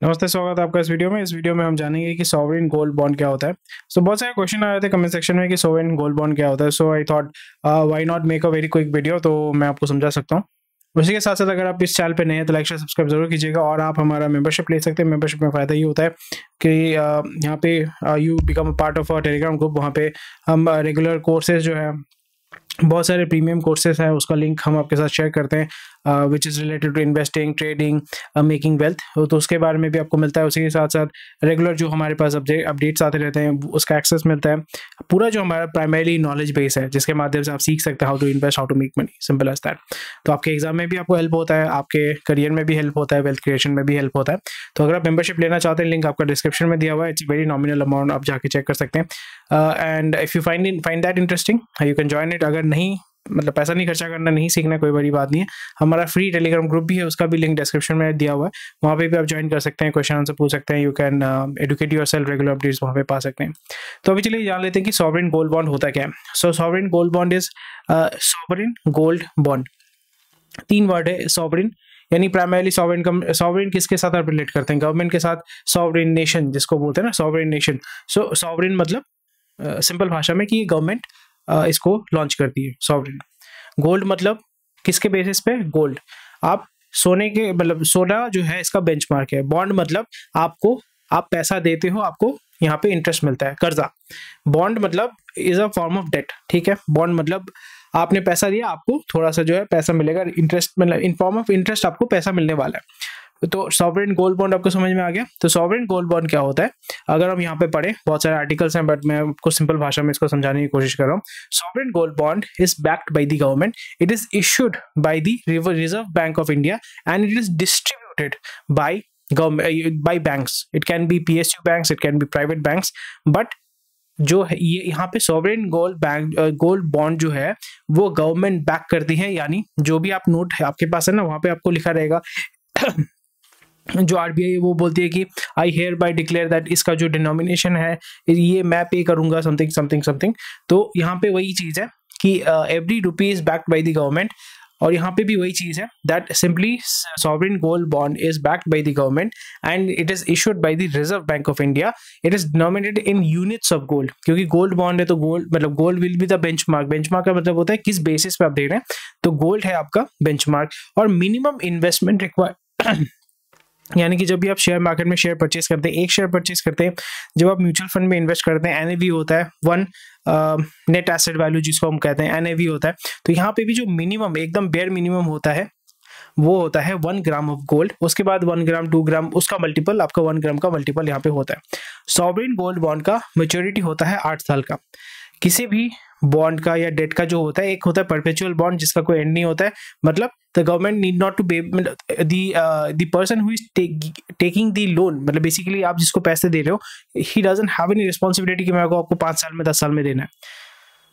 नमस्ते, स्वागत है आपका इस वीडियो में। इस वीडियो में हम जानेंगे कि सॉवरेन गोल्ड बॉन्ड क्या होता है। बहुत सारे क्वेश्चन आ रहे थे कमेंट सेक्शन में कि सॉवरेन गोल्ड बॉन्ड क्या होता है। So I thought why not make a very quick video, तो मैं आपको समझा सकता हूँ। उसी के साथ साथ अगर आप इस चैनल पे नए हैं तो लाइक शेयर सब्सक्राइब जरूर कीजिएगा और आप हमारा मेंबरशिप ले सकते हैं। मेंबरशिप में फ़ायदा ये होता है कि यहाँ पे you become a part of a Telegram group. वहाँ पे हम रेगुलर कोर्सेज जो है, बहुत सारे प्रीमियम कोर्सेज हैं, उसका लिंक हम आपके साथ शेयर करते हैं which is related to investing, trading, making wealth. तो उसके बारे में भी आपको मिलता है। उसी के साथ साथ रेगुलर जो हमारे पास अपडेट्स आते रहते हैं उसका एक्सेस मिलता है। पूरा जो हमारा प्राइमरी नॉलेज बेस है जिसके माध्यम से आप सीख सकते हैं how to invest, how to make money, simple as that. तो आपके एग्जाम में भी आपको हेल्प होता है, आपके करियर में भी हेल्प होता है, वेल्थ क्रिएशन में भी हेल्प होता है। तो अगर आप मेंबरशिप लेना चाहते हैं, लिंक आपका डिस्क्रिप्शन में दिया हुआ है। इट्स वेरी नॉमिनल अमाउंट, आप जाके चेक कर सकते हैं। And if you find that interesting you can join it. अगर नहीं, मतलब पैसा नहीं खर्चा करना, नहीं सीखना, कोई बड़ी बात नहीं है। हमारा फ्री टेलीग्राम ग्रुप भी है, उसका भी लिंक डिस्क्रिप्शन में दिया हुआ है। वहाँ पे भी आप ज्वाइन कर सकते हैं, क्वेश्चन आंसर पूछ सकते हैं। You can educate yourself, regular updates वहाँ पे पा सकते हैं। तो अभी चलिए जान लेते हैं कि सॉवरेन गोल्ड बॉन्ड होता क्या है। So sovereign gold bond is sovereign gold bond. तीन वर्ड है सॉवरेन, यानी प्राइमरली सॉवरेन किसके साथ आप रिलेट करते हैं? गवर्नमेंट के साथ। सॉवरेन नेशन जिसको बोलते हैं ना, सॉवरेन नेशन। सो सॉवरेन मतलब सिंपल भाषा में कि गवर्नमेंट इसको लॉन्च करती है, सॉवरेन। गोल्ड मतलब किसके बेसिस पे? गोल्ड। आप सोने के, मतलब सोना जो है इसका बेंचमार्क है। बॉन्ड मतलब आप पैसा देते हो, आपको यहाँ पे इंटरेस्ट मिलता है, कर्जा। बॉन्ड मतलब is a form of debt, ठीक है। बॉन्ड मतलब आपने पैसा दिया, आपको थोड़ा सा जो है पैसा मिलेगा, इंटरेस्ट, मतलब इन फॉर्म ऑफ इंटरेस्ट आपको पैसा मिलने वाला है। तो सॉवरेन गोल्ड बॉन्ड आपको समझ में आ गया। तो सॉवरेन गोल्ड बॉन्ड क्या होता है? अगर हम यहाँ पे पढ़े, बहुत सारे आर्टिकल्स हैं बट मैं आपको सिंपल भाषा में इसको समझाने की कोशिश कर रहा हूँ। Sovereign gold bond is backed by the government, it is issued by the reserve bank of India and it is distributed by by banks. It can be PSU banks, it can be private banks, but जो है ये यहाँ पे sovereign gold bond जो है वो government back करती है। यानी जो भी आप नोट है आपके पास है ना, वहाँ पे आपको लिखा रहेगा जो आरबीआई वो बोलती है कि आई हेयर बाय डिक्लेयर दैट इसका जो डिनोमिनेशन है ये मैं पे करूंगा, समथिंग समथिंग समथिंग। तो यहाँ पे वही चीज है कि every rupee is backed by the government. और यहाँ पे भी वही चीज है that simply sovereign gold bond is backed by the government and it is issued by the reserve bank of India. It is denominated in units of gold, क्योंकि gold bond है तो गोल्ड मतलब gold will be the benchmark. Benchmark का मतलब होता है किस basis पे आप दे रहे हैं, तो गोल्ड है आपका बेंचमार्क। और मिनिमम इन्वेस्टमेंट रिक्वायर, यानी कि जब भी आप शेयर मार्केट में शेयर परचेस करते हैं, एक शेयर परचेस करते हैं, जब आप म्यूचुअल फंड में इन्वेस्ट करते हैं, एनएवी होता है वन नेट एसेट वैल्यू जिसको हम कहते हैं, एनएवी होता है। तो यहाँ पे भी जो मिनिमम, एकदम बेयर मिनिमम होता है वो होता है 1 ग्राम ऑफ गोल्ड। उसके बाद 1 ग्राम 2 ग्राम, उसका मल्टीपल आपका 1 ग्राम का मल्टीपल यहाँ पे होता है। सॉवरेन गोल्ड बॉन्ड का मैच्योरिटी होता है 8 साल का। किसी भी बॉन्ड का या डेट का जो होता है, एक होता है परपेचुअल बॉन्ड जिसका कोई एंड नहीं होता है, मतलब the government need not to pay, the person who is taking the loan, मतलब बेसिकली आप जिसको पैसे दे रहे हो, he doesn't have any responsibility कि मेरे को आपको 5 साल में 10 साल में देना है।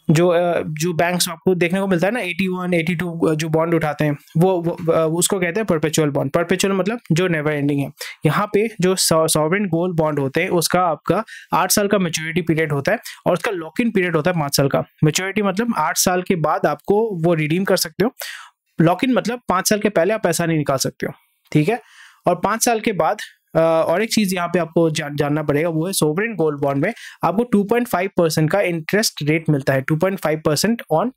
जो बैंक्स आपको देखने को मिलता है ना, 81 82 जो बॉन्ड उठाते हैं वो उसको कहते हैं परपेचुअल बॉन्ड। परपेचुअल मतलब जो नेवर एंडिंग है। यहाँ पे जो सॉवरेन गोल्ड बॉन्ड होते हैं उसका आपका 8 साल का मैच्योरिटी पीरियड होता है और उसका लॉक इन पीरियड होता है 5 साल का। मैच्योरिटी मतलब 8 साल के बाद आपको वो रिडीम कर सकते हो। लॉक इन मतलब 5 साल के पहले आप पैसा नहीं निकाल सकते हो, ठीक है। और 5 साल के बाद और एक चीज यहाँ पे आपको जानना पड़ेगा, वो है सोवरेन गोल्ड बॉन्ड में आपको 2.5% का इंटरेस्ट रेट मिलता है। 2.5% ऑन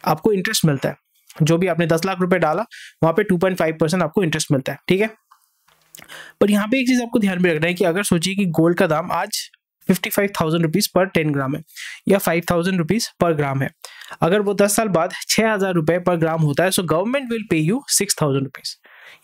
आपको इंटरेस्ट मिलता है। जो भी आपने 10 लाख रुपए डाला वहां पे 2.5% आपको इंटरेस्ट मिलता है, ठीक है। पर यहाँ पे एक चीज आपको ध्यान में रखना है कि अगर सोचिए कि गोल्ड का दाम आज 55,000 रुपीज पर 10 ग्राम है या 5,000 रुपीज पर ग्राम है, अगर वो 10 साल बाद 6,000 रुपए पर ग्राम होता है, so government will pay you 6,000 rupees.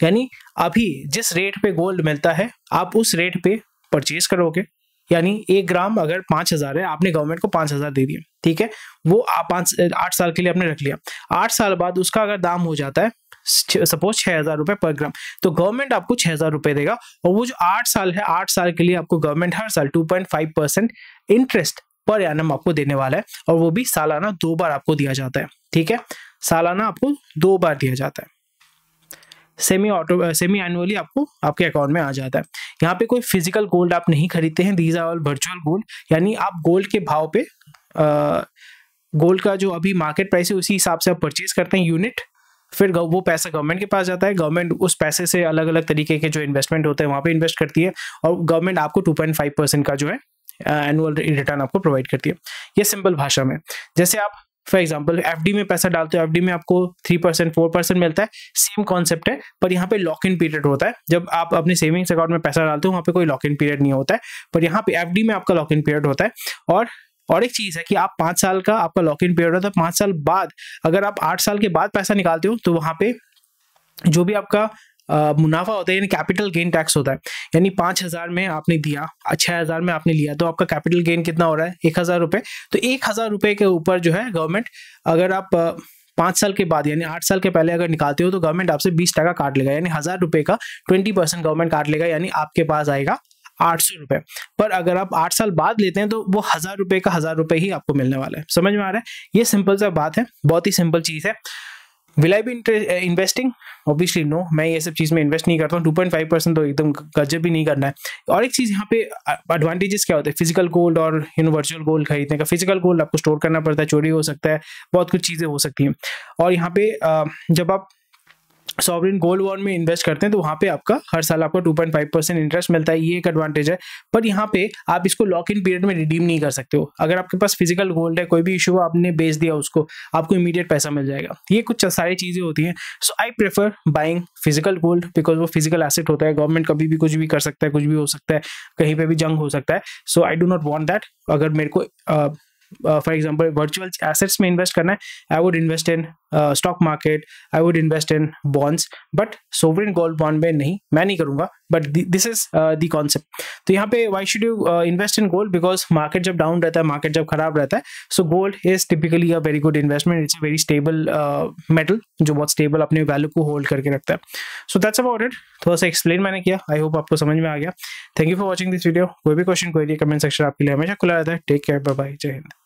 यानी अभी जिस रेट पे गोल्ड मिलता है आप उस रेट पे परचेज करोगे। यानी 1 ग्राम अगर 5,000 है, आपने गवर्नमेंट को 5,000 दे दिया, ठीक है। वो आप 8 साल के लिए आपने रख लिया। 8 साल बाद उसका अगर दाम हो जाता है सपोज 6,000 रुपए पर ग्राम, तो गवर्नमेंट आपको 6,000 रुपए देगा। और वो जो 8 साल है, 8 साल के लिए आपको गवर्नमेंट हर साल 2.5% इंटरेस्ट पर एनम आपको देने वाला है। और वो भी सालाना 2 बार आपको दिया जाता है, ठीक है। सालाना आपको 2 बार दिया जाता है। सेमी एनुअली आपको आपके अकाउंट में आ जाता है। यहाँ पे कोई फिजिकल गोल्ड आप नहीं खरीदते हैं, these are all virtual gold. यानी आप गोल्ड के भाव पे गोल्ड का जो अभी मार्केट प्राइस है उसी हिसाब से आप परचेज करते हैं यूनिट। फिर वो पैसा गवर्नमेंट के पास जाता है, गवर्नमेंट उस पैसे से अलग अलग तरीके के जो इन्वेस्टमेंट होते हैं वहाँ पे इन्वेस्ट करती है, और गवर्नमेंट आपको 2.5% का जो है एनुअल रिटर्न आपको प्रोवाइड करती है। ये सिंपल भाषा में, जैसे आप फॉर एग्जाम्पल एफडी में पैसा डालते हो, एफडी में आपको 3% 4% मिलता है, सेम कॉन्सेप्ट है, पर यहाँ पे लॉक इन पीरियड होता है। जब आप अपने सेविंग्स अकाउंट में पैसा डालते हो वहाँ पे कोई लॉक इन पीरियड नहीं होता है, पर यहाँ पे एफडी में आपका लॉक इन पीरियड होता है। और एक चीज है कि आप 5 साल का आपका लॉक इन पीरियड होता है, 5 साल बाद अगर आप 8 साल के बाद पैसा निकालते हो तो वहां पे जो भी आपका मुनाफा होता है यानी कैपिटल गेन टैक्स होता है, यानी 5,000 में आपने दिया, 6,000 में आपने लिया, तो आपका कैपिटल गेन कितना हो रहा है 1,000 रुपए। तो 1,000 रुपए के ऊपर जो है गवर्नमेंट, अगर आप 5 साल के बाद यानी 8 साल के पहले अगर निकालते हो तो गवर्नमेंट आपसे 20% काट लेगा, यानी 1,000 रुपए का 20% गवर्नमेंट काट लेगा, यानी आपके पास आएगा 800 रुपए। पर अगर आप 8 साल बाद लेते हैं तो वो 1,000 रुपए का 1,000 रुपए ही आपको मिलने वाला है। समझ में आ रहा है? ये सिंपल सा बात है, बहुत ही सिंपल चीज है। Will I be investing? Obviously no, मैं ये सब चीज में इन्वेस्ट नहीं करता हूँ। 2.5% तो एकदम गजब भी नहीं करना है। और एक चीज यहाँ पे एडवांटेजेस क्या होते हैं फिजिकल गोल्ड और वर्चुअल गोल्ड खरीदने का। फिजिकल गोल्ड आपको स्टोर करना पड़ता है, चोरी हो सकता है, बहुत कुछ चीजें हो सकती हैं। और यहाँ पे जब आप सॉवरेन गोल्ड बॉन्ड में इन्वेस्ट करते हैं तो वहाँ पे आपका हर साल आपको 2.5% इंटरेस्ट मिलता है, ये एक एडवांटेज है। पर यहाँ पे आप इसको लॉक इन पीरियड में रिडीम नहीं कर सकते हो। अगर आपके पास फिजिकल गोल्ड है, कोई भी इशू आपने बेच दिया उसको, आपको इमीडिएट पैसा मिल जाएगा। ये कुछ सारी चीजें होती हैं। So I prefer buying physical gold because वो फिजिकल एसेट होता है, गवर्नमेंट कभी भी कुछ भी कर सकता है, कुछ भी हो सकता है, कहीं पे भी जंग हो सकता है। So I do not want that. अगर मेरे को फॉर एग्जाम्पल वर्चुअल एसेट्स में इन्वेस्ट करना है, I would invest in stock market, I would invest in bonds, but sovereign gold bond में नहीं, मैं नहीं करूंगा। But this is the concept. तो यहाँ पे why should you invest in gold? Because market जब डाउन रहता है, मार्केट जब खराब रहता है, so gold is typically a very good investment. It's a very stable metal जो बहुत स्टेबल अपने वैल्यू को होल्ड करके रखता है। So that's about it. थोड़ा सा एक्सप्लेन मैंने किया, आई होप आपको समझ में आ गया। Thank you for watching this video. कोई भी क्वेश्चन, कोई कमेंट सेक्शन आपके लिए हमेशा खुला रहता है। टेक केयर, बाय बाय, जय हिंद।